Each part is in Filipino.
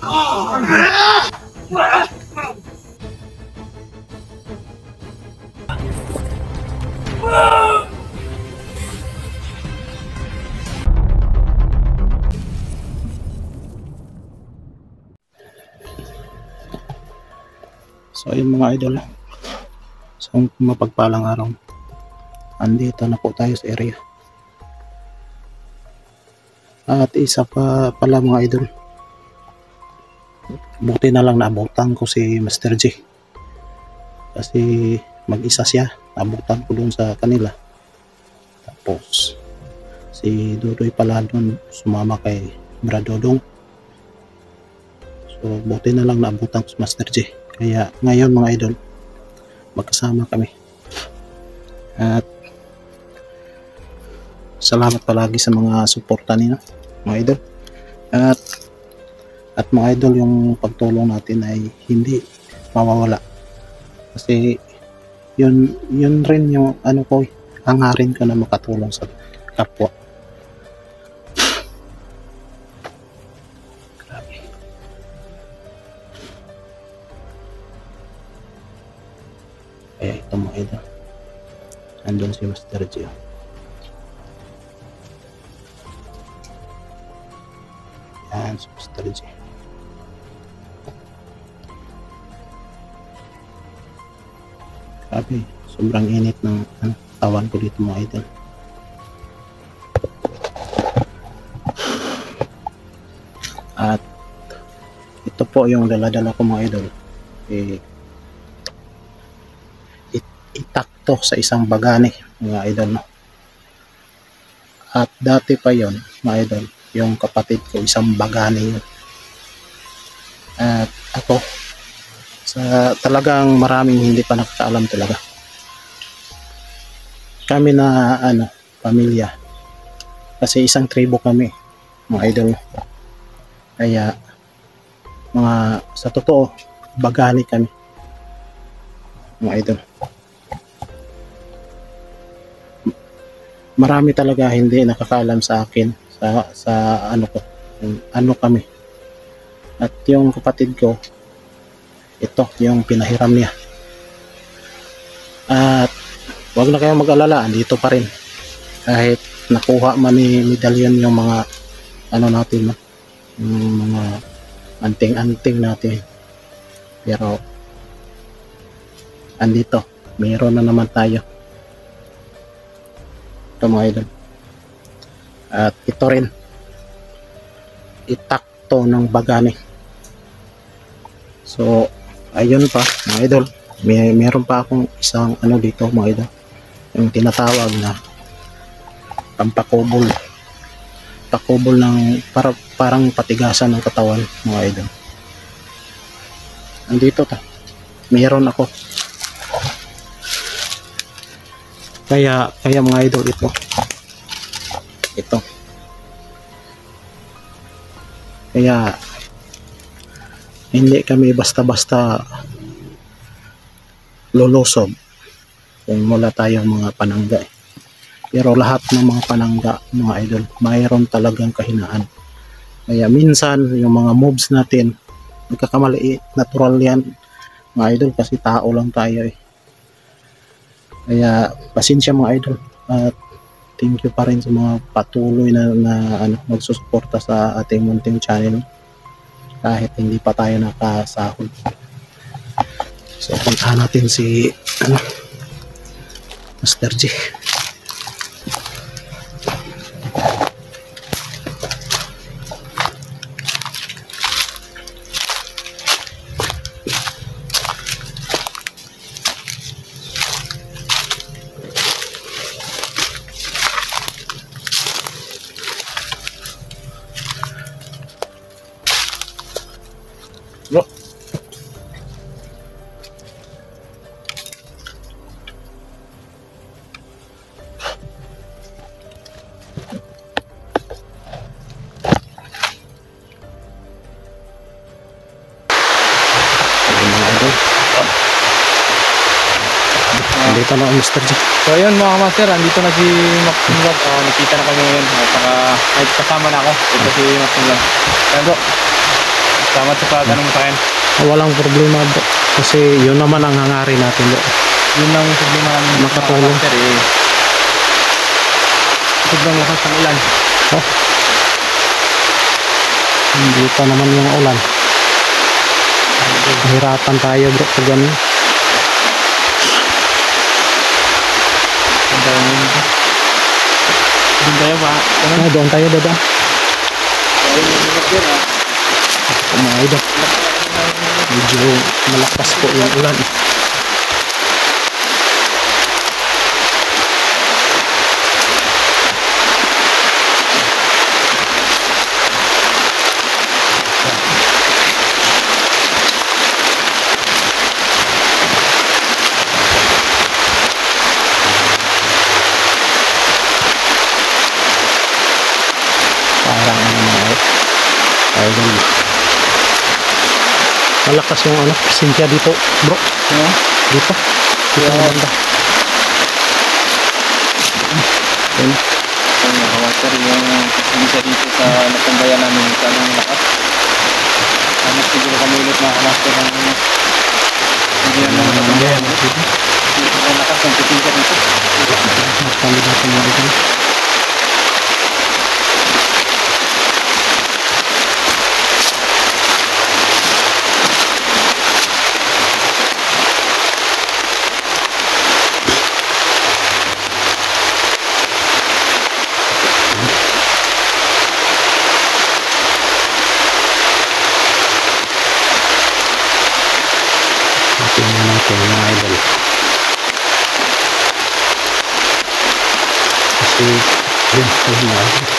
So ayun mga idol, so mapagpalang araw, andito na po tayo sa area. At isa pa pala mga idol, buti na lang naabutan ko si Master J, kasi mag-isa siya, naabutan ko dun sa kanila. Tapos si Dudoy pala dun sumama kay Bradodong. So buti na lang naabutan ko si Master J. Kaya ngayon mga idol, magkasama kami. At salamat palagi sa mga suporta niyo mga idol. At mga idol, yung pagtulong natin ay hindi mawawala. Kasi yun rin yung ano ko, hangarin ko na makatulong sa kapwa. Kaya ito mga idol, andun si Master J. Yan si Master J. Grabe, sobrang init ng tawan ko dito mga idol. At ito po yung dala-dala ko mga idol. Itakto sa isang bagani mga idol, no? At dati pa yon mga idol, yung kapatid ko isang bagani yun. At ako sa talagang maraming hindi pa nakakaalam talaga. Kami na pamilya, kasi isang tribo kami mga idol. Kaya mga sa totoo bagani kami mga idol. Marami talaga hindi nakakaalam sa akin sa ano ko, ano kami. At yung kapatid ko, ito yung pinahiram niya. At wag na kayong mag-alala, andito pa rin. Kahit nakuha man ni medalyon yung mga natin, no? Yung mga anting-anting natin. Pero andito, mayroon na naman tayo. Mga idol. At ito rin itakto ng bagani. So ayun pa mga idol, meron pa akong isang dito mga idol, yung tinatawag na pampakubol ng parang patigasan ng katawan mga idol. Andito meron ako. Kaya mga idol, ito kaya hindi kami basta-basta lulusob kung wala tayong mga panangga. Pero lahat ng mga panangga mga idol, mayroon talagang kahinaan. Kaya minsan yung mga moves natin nagkakamali, natural yan mga idol, kasi tao lang tayo . Kaya pasensya mga idol, at thank you pa rin sa mga patuloy na magsusuporta sa ating munting channel kahit hindi pa tayo nakasahod. So puntahan natin si Master J. Bro. Dito na ang Mr. J. So yun mga master, andito na si Maxim Vlog. Nakita na kami ngayon. At saka kasama na ako. Ito si Maxim Vlog. Kaya bro. Salamat sa pag anong sa akin. Walang problema bro. Kasi yun naman ang hangarin natin bro. Yun lang yung problema namin. Makatulong. Mga master, eh. Sobrang lakas ng ulan. Oh. Hindi pa naman yung ulan. Hirapan tayo bro pag ganun. Doon tayo ba? Doon tayo dada. Kumain daw. Medyo malakas po yung ulan. Parang idol. Malakas yung presensya dito bro. Dito banda. Ayun. Mga master, yung presensya dito sa natambayan namin sa anong lakas. Hanap siguro kami ulit mga master ng hindi yan mga natambayan. Ang lakas ng presensya dito. Kami natin mga idol. Tingnan natin mga idol. Kasi yun mga idol.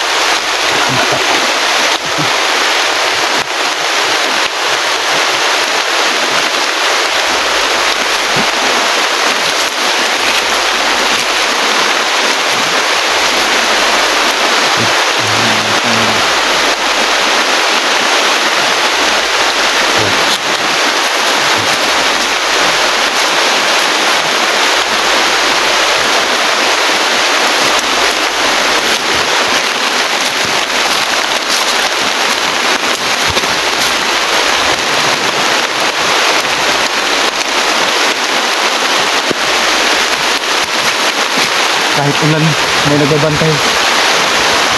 Kahit ulan, may nagbabantay.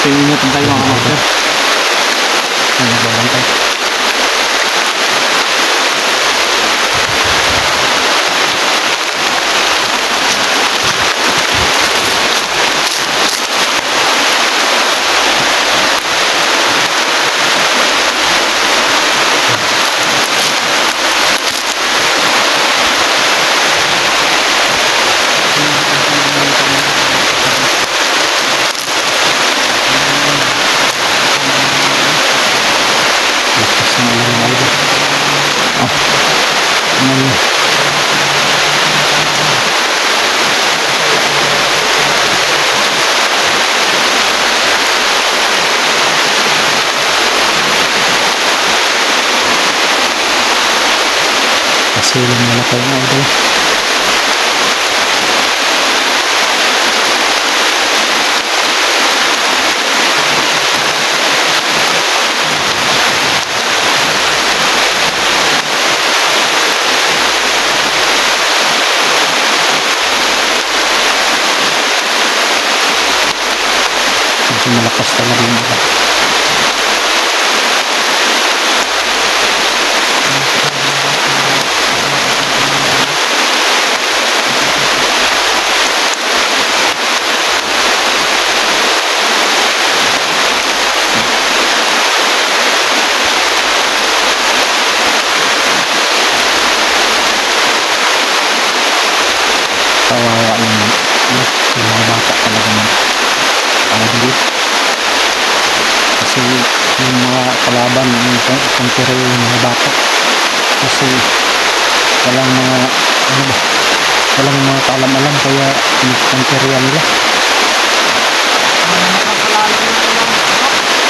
So, ingatan tayo mga master. May nagbabantay. Kasi lumalakay na idol. Kasi malakas talaga yung ulan. Kawawa yung mga bata talaga ng idol. Kasi yung mga kalaban yung kumpira yung mga bata. Kasi walang mga walang mga kaalam-alam kaya kumpira nila.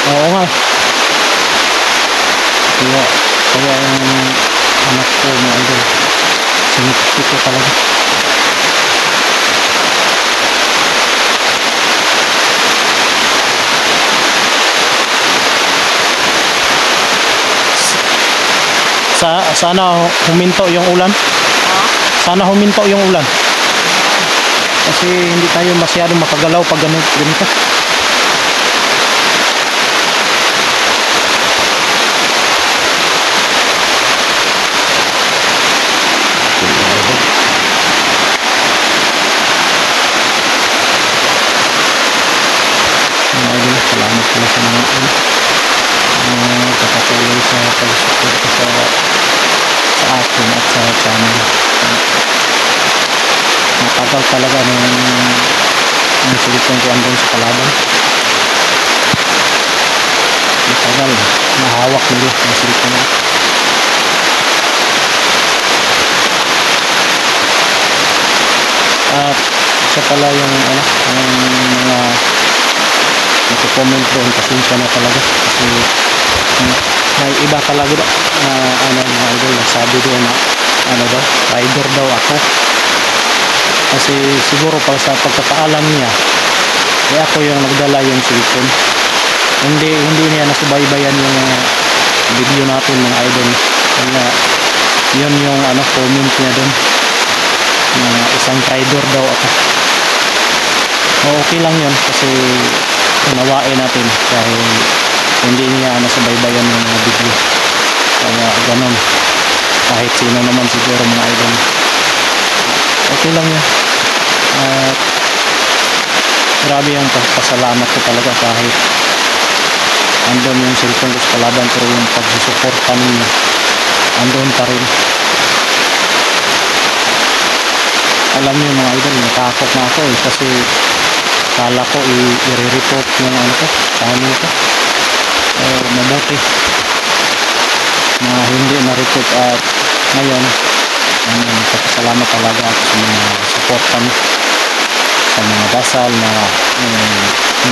Oo nga. Kaya yung anak ko mga idol sinipit ko talaga. Sana huminto yung ulan. Sana huminto yung ulan. Kasi hindi tayo masyadong makagalaw pag ganito. Salamat pala sa mga kapatuloy sa pag-support sa akin at sa channel. Matagal talaga ng silipong ko andun sa kalaban. Matagal, mahawak nila ang silipong ko. At isa pala yung mga nagko-comment doon, pasensya na talaga kasi may iba talaga na mga idol nagsabi doon na rider daw ako kasi siguro pa sa pagkakaalam niya ako yung nagdala yung cellphone, hindi niya nasubaybayan yung video natin mga idol, kaya yun yung comment niya doon na isang rider daw ako. Okay lang yun kasi unawain natin dahil hindi niya nasubaybayan yung mga video, kaya ganon, kahit sino naman siguro mga idol, okay lang yun. At grabe yung pasalamat ko talaga kahit andun yung cellphone ko sa kalaban, pero yung pagsusuporta ninyo andun pa rin. Alam niyo mga idol, natakot na ako kasi kala ko i-report yung channel ko. Mabuti na hindi na-report at ngayon nagpapasalamat talaga ako sa mga supportan, sa mga dasal na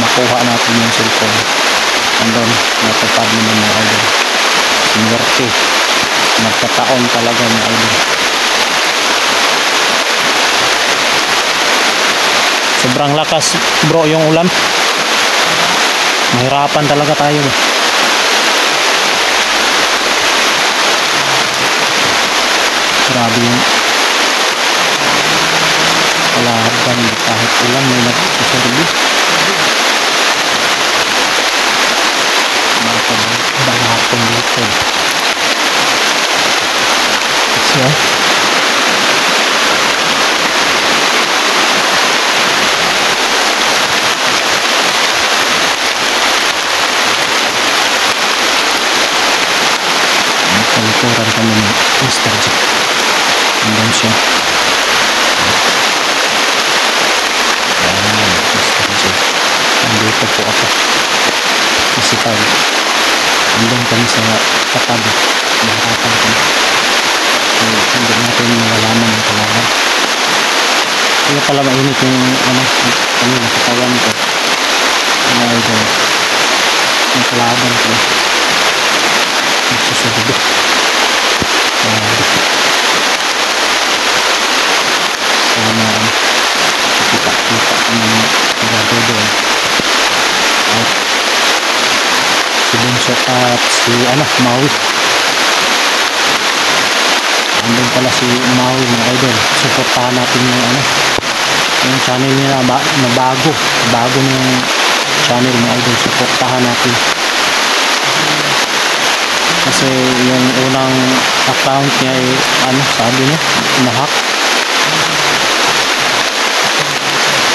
makuha natin yung cellphone. Andun, natupad naman mga idol. Sinwerte, nagkataon talaga mga idol. Sobrang lakas bro yung ulan, mahirapan talaga tayo ba. Grabe yung kalaban, kahit ulan may nagsusurbi, makabahapon dito. So kalikuran kami ng Mr. J. Hanggang siya. Ayan, Mr. J. Nandito po ako. Kasi tayo, hanggang kami sa katabi. Mahirapan kami. Hindi natin malalaman ng kalaban. Kaya pala mainit yung nakatawan ko. Mga idol. Yung kalaban ko. Nagsusurbi. Sana kita ng gado doon at si Bunso at si Maui. Andun pala si Maui mga idol. Supportahan natin yung channel niya na bago yung channel mga idol. Supportahan natin kasi yung unang account niya sabi niya na-hack.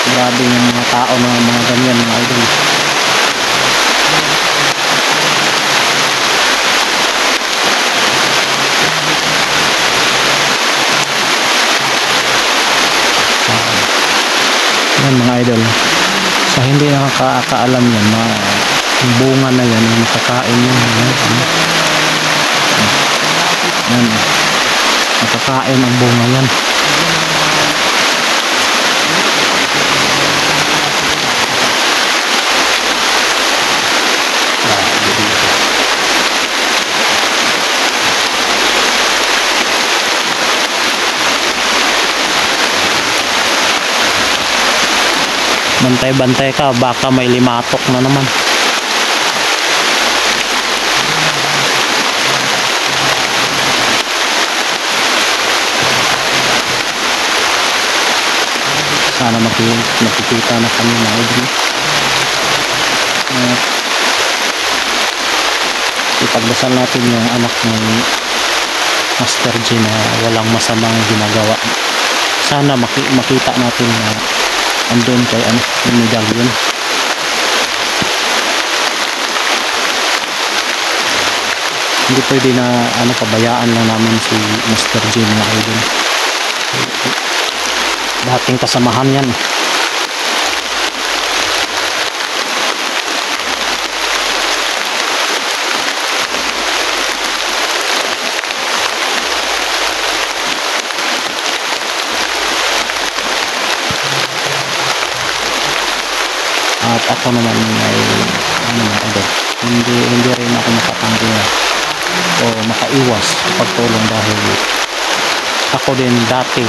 Grabe yung mga tao na mga ganyan mga idol. Yan mga idol, sa hindi nakakaalam yan, yung bunga na yan, yung makakain yan, yan, nakakain ang bunga yan. Bantay-bantay ka, baka may limatok na naman. Sana makikita na kami mga idol. Ipagdasal natin yung anak ng Master G na walang masamang ginagawa. Sana makita natin na andun kay yung medallion. Hindi pwede na pabayaan lang namin si Master G mga idol. Dating kasamahan yan. At ako naman ay hindi rin ako makatanggi o makaiwas pagtulong dahil ako din dati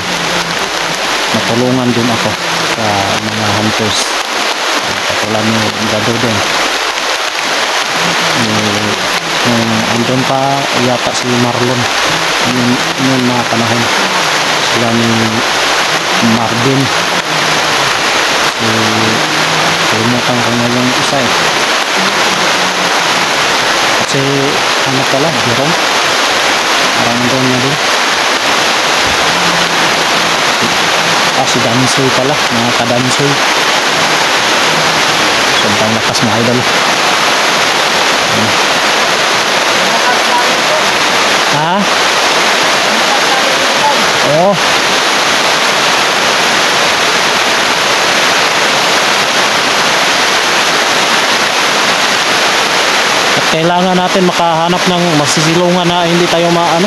natulungan din ako sa mga hunters katulad ni Brother din nung andun pa yata si Marlon yun mga panahon sila ni Marvin kalimutan ko na yung isa kasi pala Jerome parang doon na din si Dansoy pala mga ka-Dansoy sobrang lakas mga idol. Ha? Oo. Kailangan natin makahanap ng masisilungan na hindi tayo maano.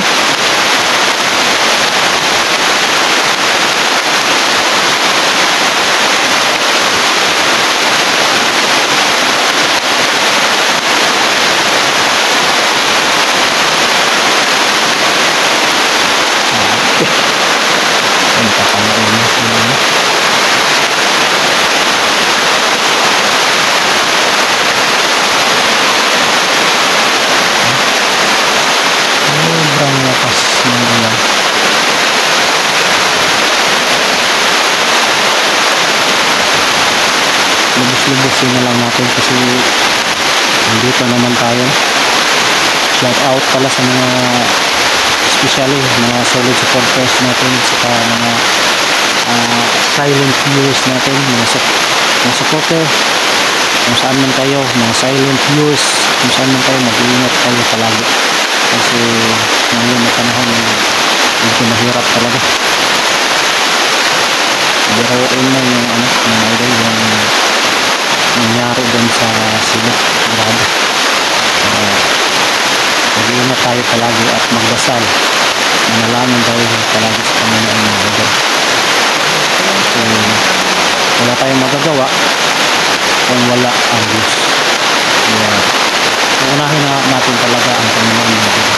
Lubos-lubosin na lang natin kasi nandito naman tayo. Shout out pala sa mga especially mga solid supporters natin sa mga silent viewers natin, mga supporter kung saan man kayo, mga silent viewers kung saan man kayo, mag-iingat kayo palagi kasi ngayon na panahon medyo mahirap talaga. Biruin na yung mga idol yung nangyari dun sa sila. Grabe. Mag-iingat tayo palagi at magdasal. Manalangin tayo palagi sa Panginoon mga idol. Kasi wala tayong magagawa kung wala ang Diyos. Kaya unahin na natin talaga ang Panginoon mga idol.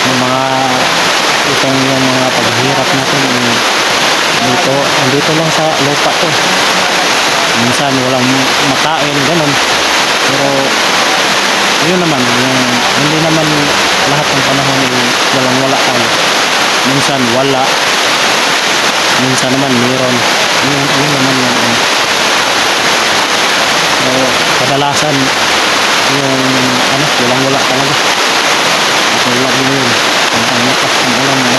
Yung mga yung mga paghihirap natin dito lang sa lupa to. Minsan walang makain ganun, pero yun naman hindi naman lahat ng panahon walang wala tayo. Minsan wala, minsan naman meron. Yun naman yung so, kadalasan yung walang wala talaga. Wala din yun ang lakas ng ulan na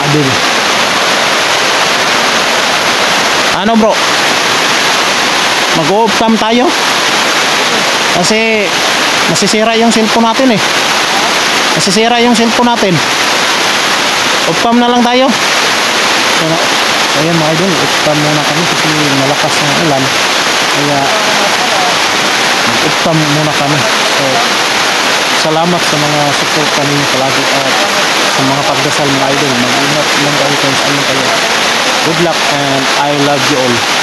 adil. Ano bro, mag-off cam tayo kasi nasisira yung cellphone natin nasisira yung cellphone natin. Off cam na lang tayo. So, ayan mga idol, off cam muna kami kasi malakas ng ulan kaya mag-off cam muna kami. So salamat sa mga support ninyo palagi at sa mga pagdasal mga idol. Mag-ingat lang kayo kung saan kayo. Good luck and I love you all.